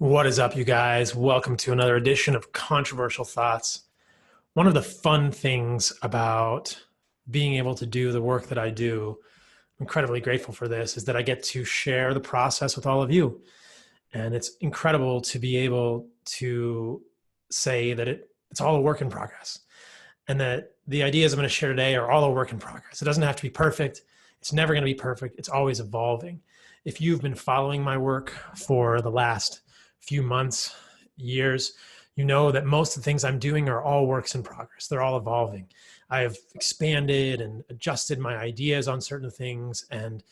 What is up, you guys? Welcome to another edition of Controversial Thoughts. One of the fun things about being able to do the work that I do, I'm incredibly grateful for this, is that I get to share the process with all of you. And it's incredible to be able to say that it's all a work in progress and that the ideas I'm going to share today are all a work in progress. It doesn't have to be perfect. It's never going to be perfect. It's always evolving. If you've been following my work for the last few months, years, you know that most of the things I'm doing are all works in progress. They're all evolving. I have expanded and adjusted my ideas on certain things, and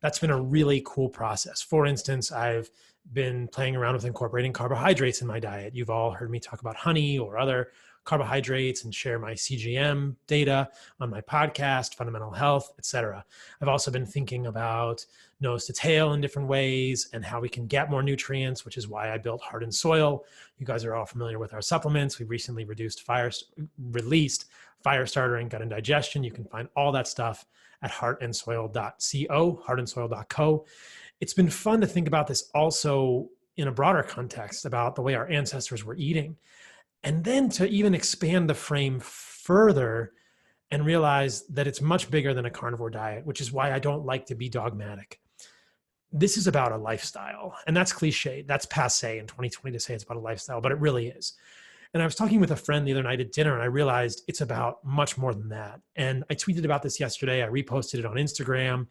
that's been a really cool process. For instance, I've been playing around with incorporating carbohydrates in my diet. You've all heard me talk about honey or other carbohydrates and share my CGM data on my podcast, Fundamental Health, etc. I've also been thinking about nose to tail in different ways and how we can get more nutrients, which is why I built Heart and Soil. You guys are all familiar with our supplements. We recently released Firestarter and Gut and Digestion. You can find all that stuff at heartandsoil.co, heartandsoil.co. It's been fun to think about this also in a broader context about the way our ancestors were eating. And then to even expand the frame further and realize that it's much bigger than a carnivore diet, which is why I don't like to be dogmatic. This is about a lifestyle, and that's cliche. That's passé in 2020 to say it's about a lifestyle, but it really is. And I was talking with a friend the other night at dinner, and I realized it's about much more than that. And I tweeted about this yesterday. I reposted it on Instagram.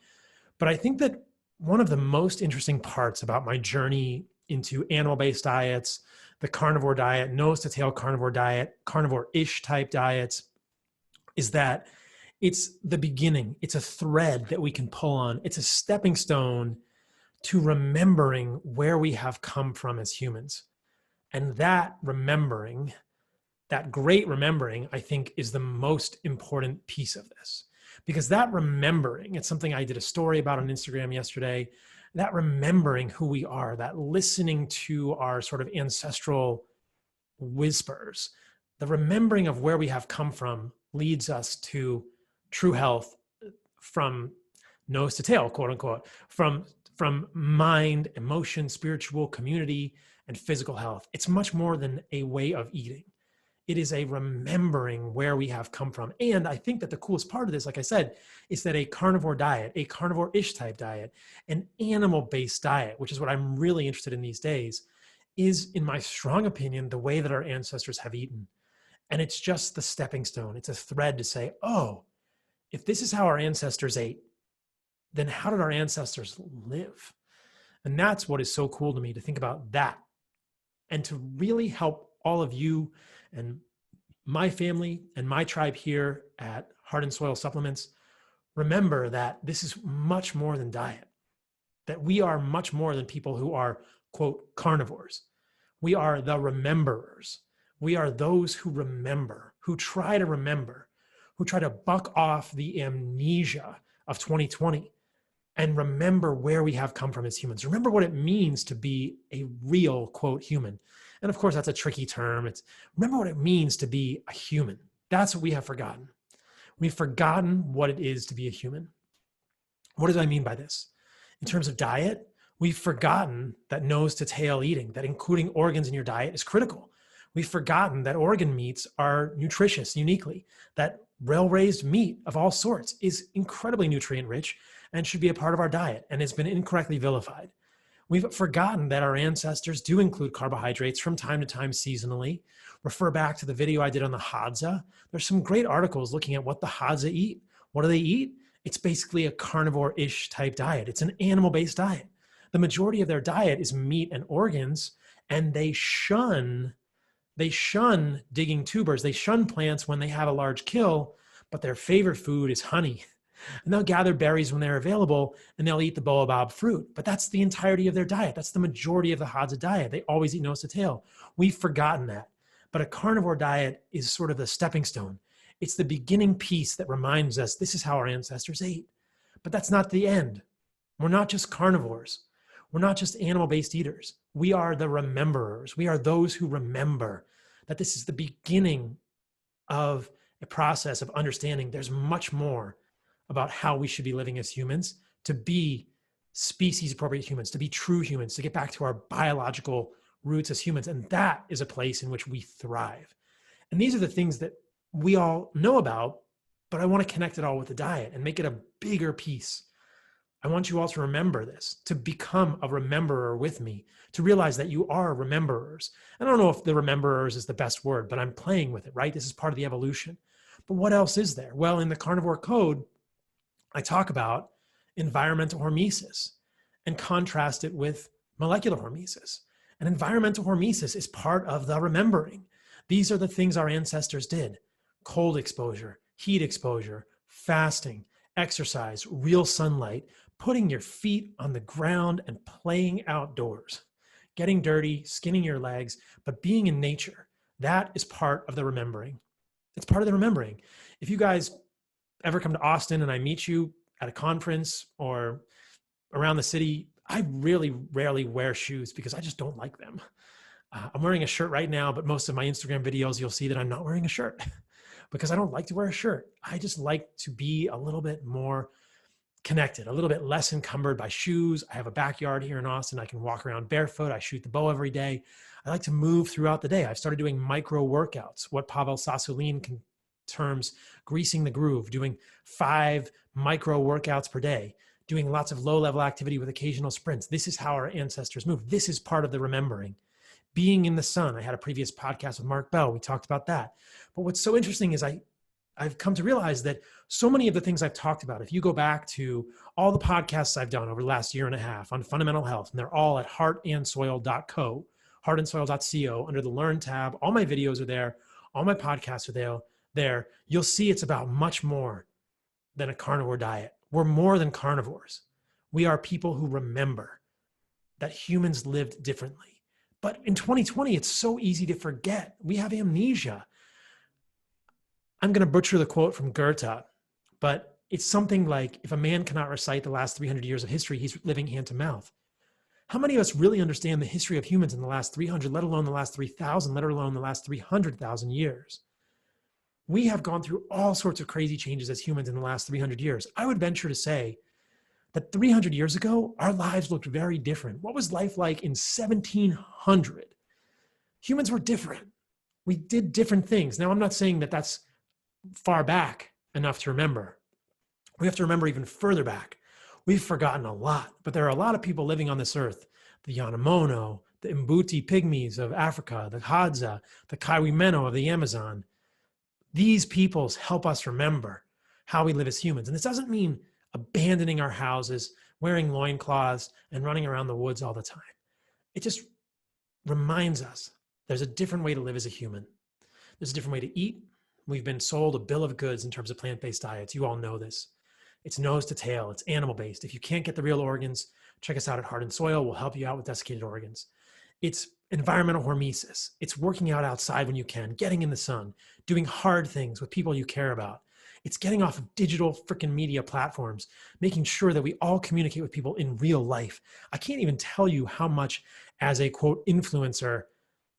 But I think that one of the most interesting parts about my journey into animal-based diets, the carnivore diet, nose to tail carnivore diet, carnivore-ish type diets, is that it's the beginning. It's a thread that we can pull on. It's a stepping stone to remembering where we have come from as humans. And that remembering, that great remembering, I think is the most important piece of this. Because that remembering, it's something I did a story about on Instagram yesterday, that remembering who we are, that listening to our sort of ancestral whispers, the remembering of where we have come from leads us to true health from nose to tail, quote unquote, from mind, emotion, spiritual, community, and physical health. It's much more than a way of eating. It is a remembering where we have come from. And I think that the coolest part of this, like I said, is that a carnivore diet, a carnivore-ish type diet, an animal-based diet, which is what I'm really interested in these days, is, in my strong opinion, the way that our ancestors have eaten. And it's just the stepping stone. It's a thread to say, oh, if this is how our ancestors ate, then how did our ancestors live? And that's what is so cool to me, to think about that and to really help all of you and my family and my tribe here at Heart and Soil Supplements remember that this is much more than diet, that we are much more than people who are, quote, carnivores. We are the rememberers. We are those who remember, who try to remember, who try to buck off the amnesia of 2020 and remember where we have come from as humans. Remember what it means to be a real, quote, human. And of course, that's a tricky term. It's remember what it means to be a human. That's what we have forgotten. We've forgotten what it is to be a human. What do I mean by this? In terms of diet, we've forgotten that nose to tail eating, that including organs in your diet is critical. We've forgotten that organ meats are nutritious uniquely, that rail-raised meat of all sorts is incredibly nutrient rich and should be a part of our diet and has been incorrectly vilified. We've forgotten that our ancestors do include carbohydrates from time to time seasonally. Refer back to the video I did on the Hadza. There's some great articles looking at what the Hadza eat. What do they eat? It's basically a carnivore-ish type diet. It's an animal-based diet. The majority of their diet is meat and organs, and they shun digging tubers. They shun plants when they have a large kill, but their favorite food is honey. And they'll gather berries when they're available, and they'll eat the baobab fruit. But that's the entirety of their diet. That's the majority of the Hadza diet. They always eat nose to tail. We've forgotten that. But a carnivore diet is sort of the stepping stone. It's the beginning piece that reminds us this is how our ancestors ate. But that's not the end. We're not just carnivores. We're not just animal-based eaters. We are the rememberers. We are those who remember that this is the beginning of a process of understanding there's much more about how we should be living as humans, to be species appropriate humans, to be true humans, to get back to our biological roots as humans. And that is a place in which we thrive. And these are the things that we all know about, but I want to connect it all with the diet and make it a bigger piece. I want you all to remember this, to become a rememberer with me, to realize that you are rememberers. I don't know if the rememberers is the best word, but I'm playing with it, right? This is part of the evolution. But what else is there? Well, in the carnivore code, I talk about environmental hormesis and contrast it with molecular hormesis. And environmental hormesis is part of the remembering. These are the things our ancestors did: cold exposure, heat exposure, fasting, exercise, real sunlight, putting your feet on the ground and playing outdoors, getting dirty, skinning your legs, but being in nature. That is part of the remembering. It's part of the remembering. If you guys ever come to Austin and I meet you at a conference or around the city, I really rarely wear shoes because I just don't like them. I'm wearing a shirt right now, but most of my Instagram videos, you'll see that I'm not wearing a shirt because I don't like to wear a shirt. I just like to be a little bit more connected, a little bit less encumbered by shoes. I have a backyard here in Austin. I can walk around barefoot. I shoot the bow every day. I like to move throughout the day. I've started doing micro workouts, what Pavel Sasulin terms greasing the groove, doing 5 micro workouts per day, doing lots of low-level activity with occasional sprints. This is how our ancestors moved. This is part of the remembering. Being in the sun. I had a previous podcast with Mark Bell. We talked about that. But what's so interesting is I've come to realize that so many of the things I've talked about, if you go back to all the podcasts I've done over the last year and a half on fundamental health, and they're all at heartandsoil.co, heartandsoil.co, under the Learn tab. All my videos are there. All my podcasts are there. You'll see it's about much more than a carnivore diet. We're more than carnivores. We are people who remember that humans lived differently. But in 2020, it's so easy to forget. We have amnesia. I'm going to butcher the quote from Goethe, but it's something like, if a man cannot recite the last 300 years of history, he's living hand to mouth. How many of us really understand the history of humans in the last 300, let alone the last 3,000, let alone the last 300,000 years? We have gone through all sorts of crazy changes as humans in the last 300 years. I would venture to say that 300 years ago, our lives looked very different. What was life like in 1700? Humans were different. We did different things. Now, I'm not saying that that's far back enough to remember. We have to remember even further back. We've forgotten a lot, but there are a lot of people living on this earth. The Yanomamo, the Mbuti Pygmies of Africa, the Hadza, the Kaiwimeno of the Amazon. These peoples help us remember how we live as humans. And this doesn't mean abandoning our houses, wearing loincloths, and running around the woods all the time. It just reminds us there's a different way to live as a human. There's a different way to eat. We've been sold a bill of goods in terms of plant-based diets. You all know this. It's nose to tail. It's animal-based. If you can't get the real organs, check us out at Heart and Soil. We'll help you out with desiccated organs. It's environmental hormesis. It's working out outside when you can, getting in the sun, doing hard things with people you care about. It's getting off of digital freaking media platforms, making sure that we all communicate with people in real life. I can't even tell you how much, as a quote influencer,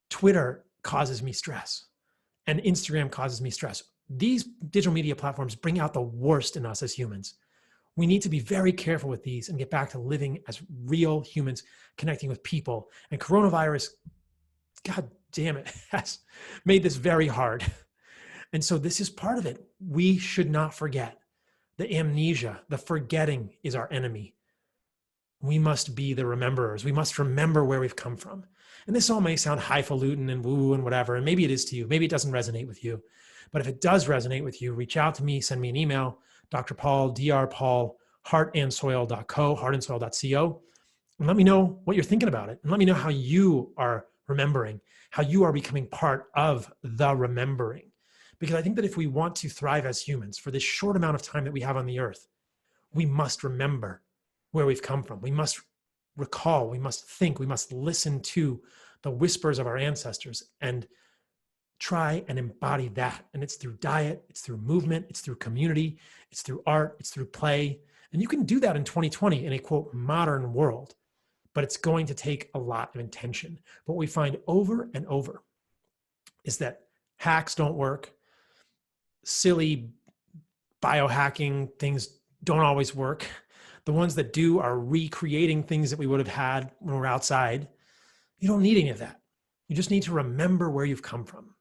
Twitter causes me stress and Instagram causes me stress. These digital media platforms bring out the worst in us as humans. We need to be very careful with these and get back to living as real humans, connecting with people. And coronavirus, God damn it, has made this very hard. And so this is part of it. We should not forget. The amnesia, the forgetting is our enemy. We must be the rememberers. We must remember where we've come from. And this all may sound highfalutin and woo and whatever, and maybe it is to you. Maybe it doesn't resonate with you. But if it does resonate with you, reach out to me, send me an email, Dr. Paul, Dr. Paul, heartandsoil.co, heartandsoil.co, and let me know what you're thinking about it. And let me know how you are remembering, how you are becoming part of the remembering. Because I think that if we want to thrive as humans for this short amount of time that we have on the earth, we must remember where we've come from. We must recall, we must think, we must listen to the whispers of our ancestors and try and embody that. And it's through diet, it's through movement, it's through community, it's through art, it's through play. And you can do that in 2020 in a quote modern world, but it's going to take a lot of intention. What we find over and over is that hacks don't work. Silly biohacking things don't always work. The ones that do are recreating things that we would have had when we're outside. You don't need any of that. You just need to remember where you've come from.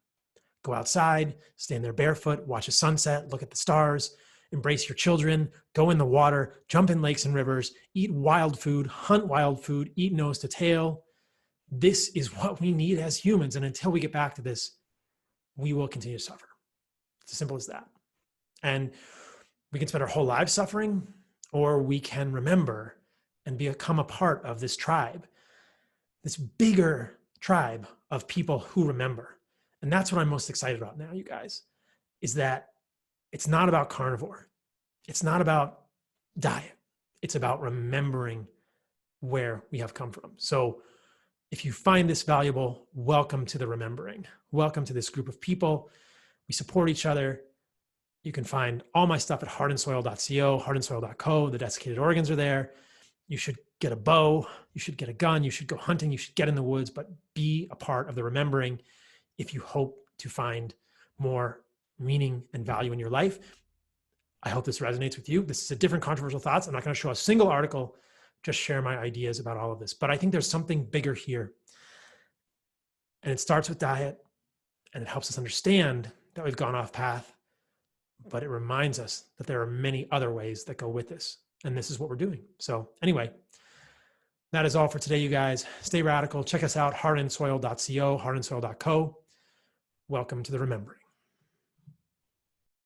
Go outside, stand there barefoot, watch a sunset, look at the stars, embrace your children, go in the water, jump in lakes and rivers, eat wild food, hunt wild food, eat nose to tail. This is what we need as humans. And until we get back to this, we will continue to suffer. It's as simple as that. And we can spend our whole lives suffering, or we can remember and become a part of this tribe, this bigger tribe of people who remember. And that's what I'm most excited about now, you guys, is that it's not about carnivore. It's not about diet. It's about remembering where we have come from. So if you find this valuable, welcome to the remembering. Welcome to this group of people. We support each other. You can find all my stuff at heartandsoil.co, heartandsoil.co. The desiccated organs are there. You should get a bow. You should get a gun. You should go hunting. You should get in the woods, but be a part of the remembering if you hope to find more meaning and value in your life. I hope this resonates with you. This is a different controversial thoughts. I'm not going to show a single article, just share my ideas about all of this. But I think there's something bigger here. And it starts with diet, and it helps us understand that we've gone off path, but it reminds us that there are many other ways that go with this. And this is what we're doing. So anyway, that is all for today, you guys. Stay radical. Check us out, heartandsoil.co, heartandsoil.co. Welcome to the remembering.